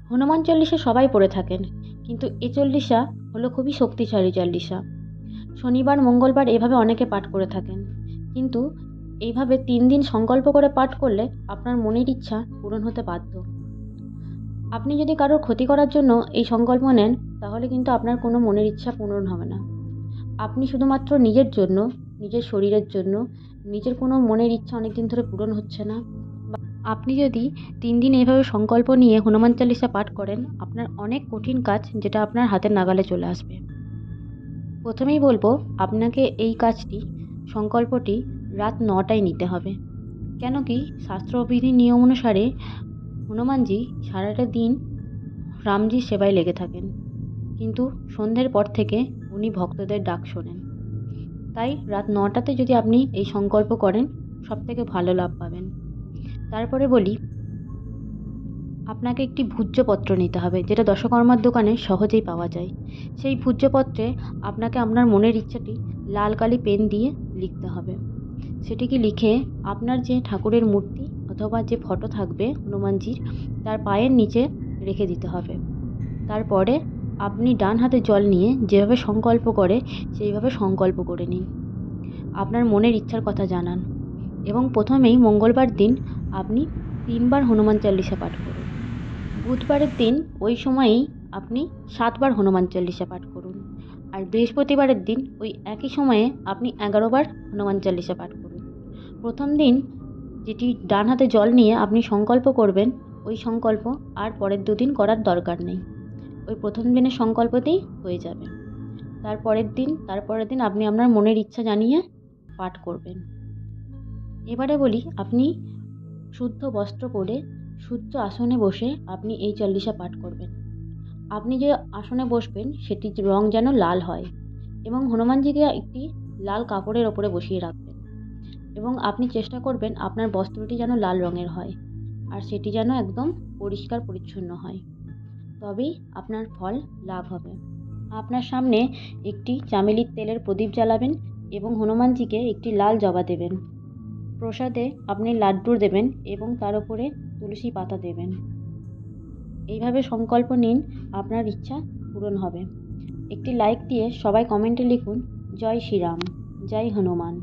হনুমান চল্লিশা সবাই পড়ে থাকেন, কিন্তু এ চল্লিশা হলো খুবই শক্তিশালী চল্লিশা। শনিবার মঙ্গলবার এভাবে অনেকে পাঠ করে থাকেন, কিন্তু এইভাবে 3 দিন সংকল্প করে পাঠ করলে আপনার মনের ইচ্ছা পূরণ হতে বাধ্য। আপনি যদি কারোর ক্ষতি করার জন্য এই সংকল্প নেন, তাহলে কিন্তু আপনার কোনো মনের ইচ্ছা পূরণ হবে না। আপনি শুধুমাত্র নিজের জন্য, নিজের শরীরের জন্য, নিজের কোনো মনের ইচ্ছা অনেকদিন ধরে পূরণ হচ্ছে না, আপনি যদি 3 দিন এইভাবে সংকল্প নিয়ে হনুমান চালিসা পাঠ করেন, আপনার অনেক কঠিন কাজ যেটা আপনার হাতের নাগালে চলে আসবে। প্রথমেই বলবো, আপনাকে এই কাজটি, সংকল্পটি রাত 9টায় নিতে হবে। কেন কি, শাস্ত্রবিধি নিয়ম অনুসারে হনুমানজি সারাটা দিন রামজির সেবায় লেগে থাকেন, কিন্তু সন্ধ্যের পর থেকে উনি ভক্তদের ডাক শোনেন। তাই রাত 9টাতে যদি আপনি এই সংকল্প করেন, সবথেকে ভালো লাভ পাবেন। তারপরে বলি, আপনাকে একটি ভূজ্যপত্র নিতে হবে, যেটা দশকর্মার দোকানে সহজেই পাওয়া যায়। সেই ভূজ্যপত্রে আপনাকে আপনার মনের ইচ্ছাটি লাল কালি পেন দিয়ে লিখতে হবে। সেটিকে লিখে আপনার যে ঠাকুরের মূর্তি অথবা যে ফটো থাকবে হনুমানজির, তার পায়ের নিচে রেখে দিতে হবে। তারপরে আপনি ডান হাতে জল নিয়ে যেভাবে সংকল্প করে সেইভাবে সংকল্প করে নিন। আপনার মনের ইচ্ছার কথা জানান এবং প্রথমেই মঙ্গলবার দিন আপনি 3বার হনুমান চল্লিশা পাঠ করুন। বুধবারের দিন ওই সময়েই আপনি 7বার হনুমান চল্লিশা পাঠ করুন। আর বৃহস্পতিবারের দিন ওই একই সময়ে আপনি 11বার হনুমান চল্লিশা পাঠ করুন। প্রথম দিন যেটি ডান হাতে জল নিয়ে আপনি সংকল্প করবেন, ওই সংকল্প আর পরের 2 দিন করার দরকার নেই। ওই প্রথম দিনের সংকল্পতেই হয়ে যাবে। তারপরের দিন আপনি আপনার মনের ইচ্ছা জানিয়ে পাঠ করবেন। এবারে বলি, আপনি শুদ্ধ বস্ত্র পরে শুদ্ধ আসনে বসে আপনি এই চল্লিশা পাঠ করবেন। আপনি যে আসনে বসবেন সেটির রং যেন লাল হয়, এবং হনুমানজিকে একটি লাল কাপড়ের ওপরে বসিয়ে রাখবেন, এবং আপনি চেষ্টা করবেন আপনার বস্ত্রটি যেন লাল রঙের হয়, আর সেটি যেন একদম পরিষ্কার পরিচ্ছন্ন হয়, তবেই আপনার ফল লাভ হবে। আপনার সামনে একটি চামেলির তেলের প্রদীপ জ্বালাবেন এবং হনুমানজিকে একটি লাল জবা দেবেন। প্রসাদে আপনি লাড্ডু দেবেন এবং তার উপরে তুলসী পাতা দেবেন। এইভাবে সংকল্প নিন, আপনার ইচ্ছা পূরণ হবে। একটি লাইক দিয়ে সবাই কমেন্টে লিখুন, জয় শ্রীরাম, জয় হনুমান।